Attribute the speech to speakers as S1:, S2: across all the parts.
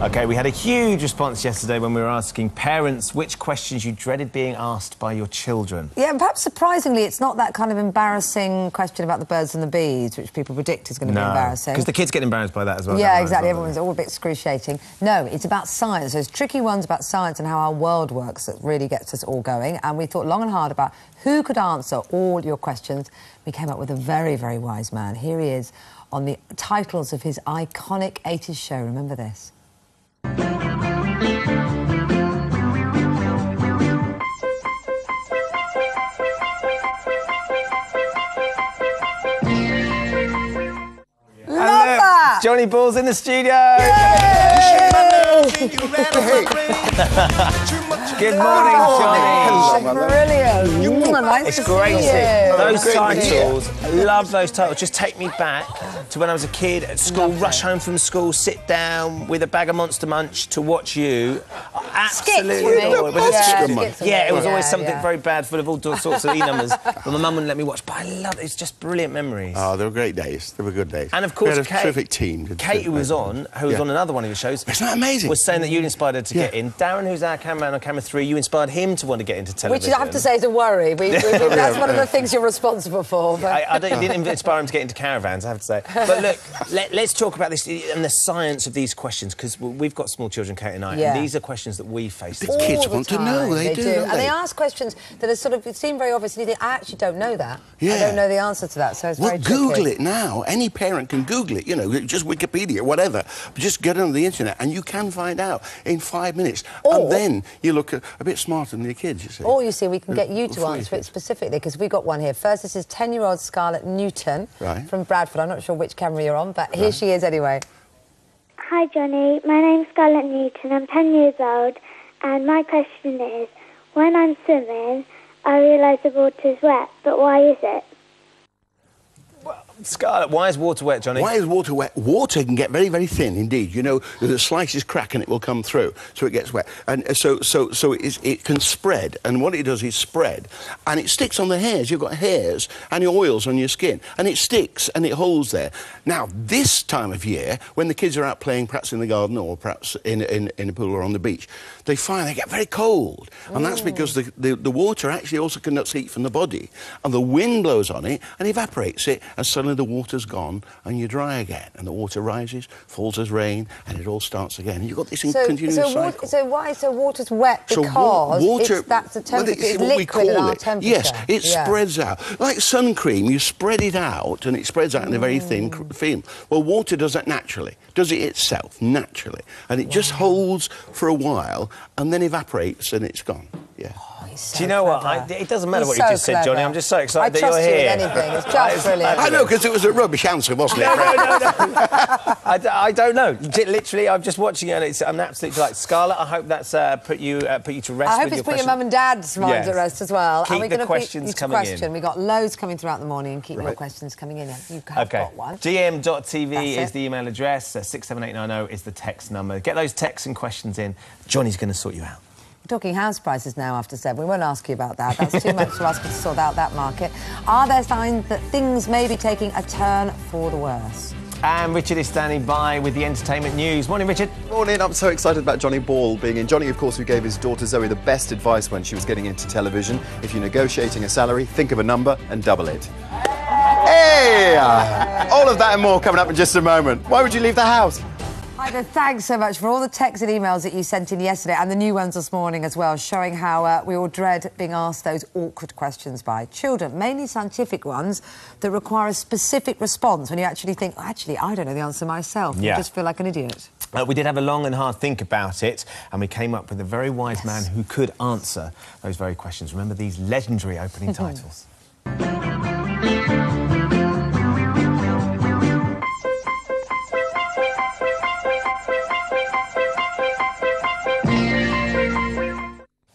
S1: OK, we had a huge response yesterday when we were asking parents which questions you dreaded being asked by your children.
S2: Yeah, and perhaps surprisingly, it's not that kind of embarrassing question about the birds and the bees, which people predict is going to be embarrassing.
S1: Because the kids get embarrassed by that as well.
S2: Yeah, exactly. Everyone's all a bit excruciating. No, it's about science. There's tricky ones about science and how our world works that really gets us all going. And we thought long and hard about who could answer all your questions. We came up with a very, very wise man. Here he is on the titles of his iconic 80s show. Remember this?
S1: Johnny Ball's in the studio. Good morning, Johnny.
S2: Brilliant. Nice
S1: it's great to see those titles. Love those titles. Just take me back to when I was a kid at school, rush home from school, sit down with a bag of Monster Munch to watch you. Absolutely. Yeah, it was always something very bad, full of all sorts of E numbers. But my mum wouldn't let me watch. But I love it. It's just brilliant memories.
S3: Oh, they were great days. They were good days.
S1: And of course,
S3: we had a terrific team.
S1: Kate, who was on another one of your shows,
S3: isn't that amazing?
S1: Was saying that you inspired her to get in. Darren, who's our cameraman on camera 3, you inspired him to want to get into television.
S2: Which I have to say is a worry. That's one of the things you're responsible for. But...
S1: I didn't inspire him to get into caravans, I have to say. But look, let's talk about this and the science of these questions, because we've got small children, Kate and I, and these are questions that we face.
S3: The kids want to know. They do.
S2: And they ask questions that are sort of seem very obvious, and you think, I actually don't know that.
S3: Yeah.
S2: I don't know the answer to that, so it's very tricky.
S3: Google it now. Any parent can Google it, you know, just Wikipedia, whatever. Just get on the internet and you can find out in 5 minutes. And then you look a bit smarter than your kids, you see.
S2: Or, you see, we can get you to answer it specifically, because we've got one here. First, this is 10-year-old Scarlett Newton from Bradford. I'm not sure which camera you're on, but here she is anyway.
S4: Hi, Johnny. My name's Scarlett Newton. I'm 10 years old, and my question is, when I'm swimming, I realise the water's wet, but why is it?
S1: Scarlett, why is water wet, Johnny?
S3: Why is water wet? Water can get very, very thin indeed. You know, the slices crack and it will come through, so it gets wet. And so it can spread, and what it does is spread, and it sticks on the hairs. You've got hairs and your oils on your skin, and it sticks and it holds there. Now, this time of year, when the kids are out playing, perhaps in the garden or perhaps in a pool or on the beach, they find they get very cold, and that's because the water actually also conducts heat from the body, and the wind blows on it and evaporates it, and suddenly the water's gone and you dry again, and the water rises, falls as rain, and it all starts again. You've got this continuous cycle.
S2: So water's wet because that's the temperature. It's liquid at our temperature.
S3: Yes, it spreads out. Like sun cream, you spread it out and it spreads out in a very thin film. Well, water does that naturally, does it itself, naturally. And it just holds for a while and then evaporates and it's gone. Yeah.
S1: Do you know what? It doesn't matter what you just said, Johnny. I'm just so excited that you're here.
S2: I trust you with anything. It's just brilliant.
S3: I know, because it was a rubbish answer, wasn't it?
S1: No. I don't know. Literally, I'm just watching it, and I'm absolutely delighted. Scarlett, I hope that's put you to rest.
S2: I hope it's put your mum and dad's minds at rest as well.
S1: Keep the questions coming in.
S2: We've got loads coming throughout the morning, and keep your questions coming in. You have got one.
S1: GM.TV is the email address. 67890 is the text number. Get those texts and questions in. Johnny's going to sort you out.
S2: We're talking house prices now after 7. We won't ask you about that. That's too much to ask you to sort out that market. Are there signs that things may be taking a turn for the worse?
S1: And Richard is standing by with the entertainment news. Morning, Richard.
S5: Morning. I'm so excited about Johnny Ball being in. Johnny, of course, who gave his daughter Zoe the best advice when she was getting into television. If you're negotiating a salary, think of a number and double it. Hey! All of that and more coming up in just a moment. Why would you leave the house?
S2: Either, thanks so much for all the texts and emails that you sent in yesterday, and the new ones this morning as well, showing how we all dread being asked those awkward questions by children, mainly scientific ones that require a specific response when you actually think, I don't know the answer myself. You just feel like an idiot.
S1: We did have a long and hard think about it, and we came up with a very wise man who could answer those very questions. Remember these legendary opening titles.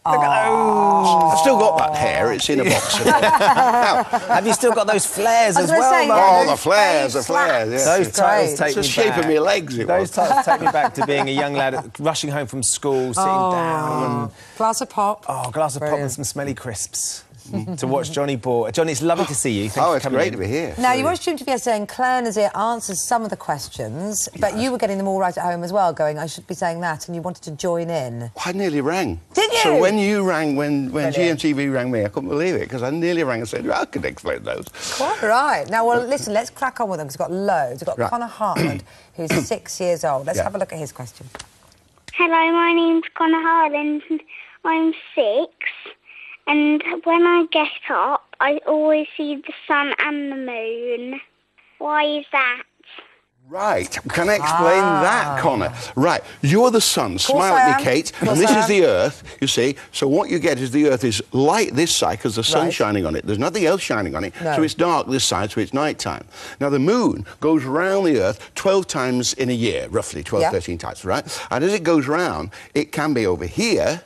S3: Look at those. I've still got that hair. It's in a box. Now,
S1: have you still got those flares as well?
S3: Oh, the flares, Yes.
S1: Those titles take me back.
S3: It's the shape of my legs.
S1: Those titles take me back to being a young lad rushing home from school, sitting down.
S2: Glass of pop.
S1: Oh, glass of pop and some smelly crisps. to watch Johnny Ball. Johnny, it's lovely to see you. Thank you for
S3: It's
S1: coming
S3: great
S1: in.
S3: to be here.
S2: Now, you watched GMTV yesterday and Claire Nazir answers some of the questions, but you were getting them all right at home as well, going, I should be saying that, and you wanted to join in.
S3: I nearly rang.
S2: Did you?
S3: So when you rang, when
S2: Brilliant.
S3: GMTV rang me, I couldn't believe it, because I nearly rang and said, I could explain those.
S2: Quite right. Now, well, listen, let's crack on with them, because we've got loads. We've got
S3: Right.
S2: Connor Hartland, who's 6 years old. Let's
S3: Yeah.
S2: have a look at his question.
S4: Hello, my name's Connor Harland. I'm 6, and when I get up, I always see the sun and the moon. Why is that?
S3: Right. Can I explain that, Connor? Right. You're the sun. Smile
S2: I
S3: at
S2: am.
S3: me, Kate.
S2: Of course
S3: And this
S2: I
S3: is
S2: am.
S3: the Earth, you see. So what you get is the Earth is light this side because the sun's
S2: Right.
S3: shining on it. There's nothing else shining on it.
S2: No.
S3: So it's dark this side, so it's night time. Now, the moon goes round the Earth 12 times in a year, roughly 12,
S2: Yeah.
S3: 13 times, right? And as it goes round, it can be over here,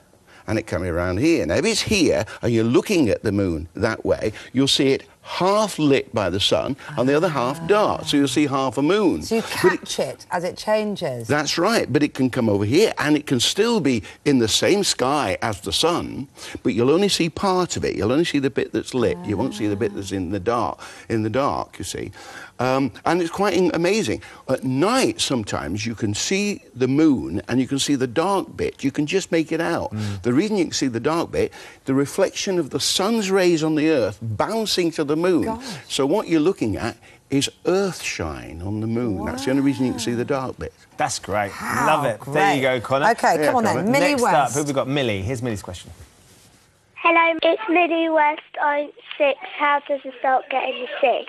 S3: and it can be around here. Now, if it's here and you're looking at the moon that way, you'll see it half lit by the sun and the other half dark. So you'll see half a moon.
S2: So you
S3: But
S2: catch it as it changes.
S3: that's right, but it can come over here and it can still be in the same sky as the sun, but you'll only see part of it. You'll only see the bit that's lit. You won't see the bit that's in the dark, you see. And it's quite amazing. At night, sometimes you can see the moon and you can see the dark bit. You can just make it out. The reason you can see the dark bit, the reflection of the sun's rays on the Earth bouncing to the moon.
S2: Gosh.
S3: So what you're looking at is earth shine on the moon. That's the only reason you can see the dark bit.
S1: That's great.
S2: Wow,
S1: Love it. There you
S2: great.
S1: go, Connor.
S2: OK,
S3: Yeah,
S2: come on
S3: Connor.
S2: then. Millie
S1: Next
S2: West.
S1: up, who have we got? Millie. Here's Millie's question.
S4: Hello, it's Millie West. I'm 6. How does a salt get in the sea?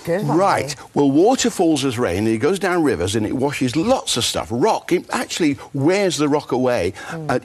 S2: Good one,
S3: Right. Well, water falls as rain, and it goes down rivers, and it washes lots of stuff. Rock, it actually wears the rock away,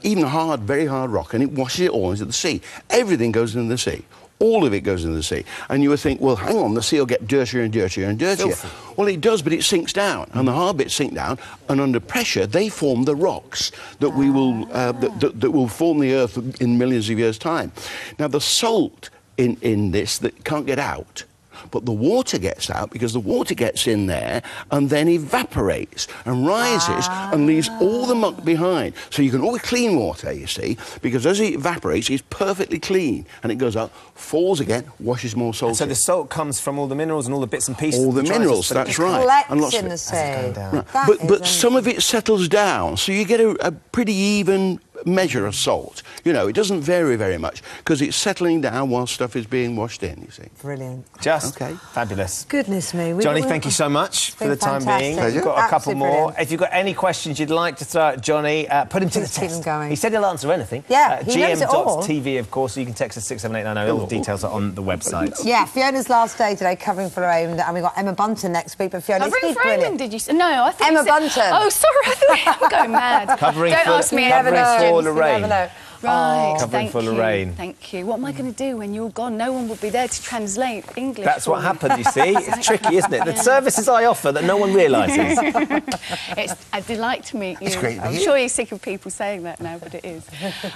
S3: even hard, very hard rock, and it washes it all into the sea. Everything goes into the sea. All of it goes into the sea. And you would think, well, hang on, the sea will get dirtier and dirtier and dirtier.
S1: Filthy.
S3: Well, it does, but it sinks down, and the hard bits sink down, and under pressure, they form the rocks that we will that will form the Earth in millions of years' time. Now, the salt in this that can't get out, but the water gets out because the water gets in there and then evaporates and rises and leaves all the muck behind. So you can always clean water, you see, because as it evaporates, it's perfectly clean and it goes up, falls again, washes more salt.
S1: So the salt comes from all the minerals and all the bits and pieces.
S3: all the
S1: that
S3: minerals,
S1: dries us,
S3: that's
S1: but
S3: right.
S2: Collects
S3: And lots
S2: in
S3: of
S2: the
S3: it.
S2: sea.
S1: going down.
S3: Right.
S2: That
S3: But
S2: is
S3: some of it settles down, so you get a pretty even measure of salt. You know, it doesn't vary very much because it's settling down while stuff is being washed in, you see.
S2: Brilliant.
S1: Just
S3: Okay.
S1: fabulous.
S2: Goodness me.
S1: Johnny, thank you so much for
S2: been
S1: the time being.
S2: fantastic.
S1: We've got a couple
S2: Absolutely
S1: more.
S2: brilliant.
S1: If you've got any questions you'd like to throw at Johnny, put him to the
S2: Just keep
S1: test.
S2: them going.
S1: He said he'll answer anything.
S2: Yeah, he knows it all.
S1: GM.TV, of course, so you can text us 67890. All the details are on the website.
S2: Yeah, Fiona's last day today, covering for Raymond, and we've got Emma Bunton next week. But Fiona,
S6: Covering
S2: isn't he
S6: for Raymond,
S2: brilliant?
S6: did you say? No, I think
S2: Emma
S6: you said...
S2: Bunton.
S6: Oh, sorry, I thought we're going mad.
S1: Covering
S6: Don't
S1: for-
S6: ask me
S1: covering
S6: any
S1: for
S6: questions.
S1: Lorraine.
S2: You never know.
S6: Right,
S1: Covering
S6: thank
S1: for
S6: you.
S1: Lorraine.
S6: Thank you. What am I going to do when you're gone? No one will be there to translate English.
S1: That's
S6: for
S1: what
S6: me.
S1: happened, you see. It's tricky, isn't it? The services I offer that no one realises.
S6: It's a delight to meet you.
S3: It's great to be
S6: I'm
S3: here.
S6: sure you're sick of people saying that now, but it is.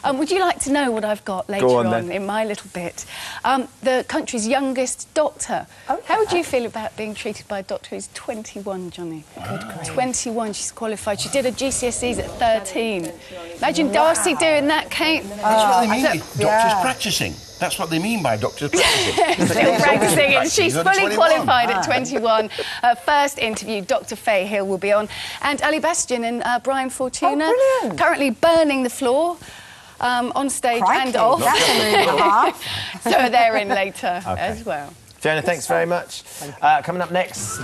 S6: Would you like to know what I've got later
S1: Go on,
S6: on
S1: then.
S6: in my little bit? The country's youngest doctor. How would you feel about being treated by a doctor who's 21, Johnny? Good grief. 21, she's qualified. She did her GCSEs at 13. Imagine Darcy doing that, Kate.
S3: That's what they mean.
S6: don't-
S3: Doctors practising. That's what they mean by doctors practising.
S6: Still practising, and she's
S3: You're the
S6: fully
S3: 21.
S6: qualified at 21. First interview, Dr. Faye Hill will be on, and Ali Bastian and Brian Fortuna,
S2: Oh, brilliant.
S6: currently burning the floor on stage
S2: Crikey,
S6: and off.
S2: that's a move and a half.
S6: So they're in later as well.
S1: Fiona, thanks very much. Coming up next...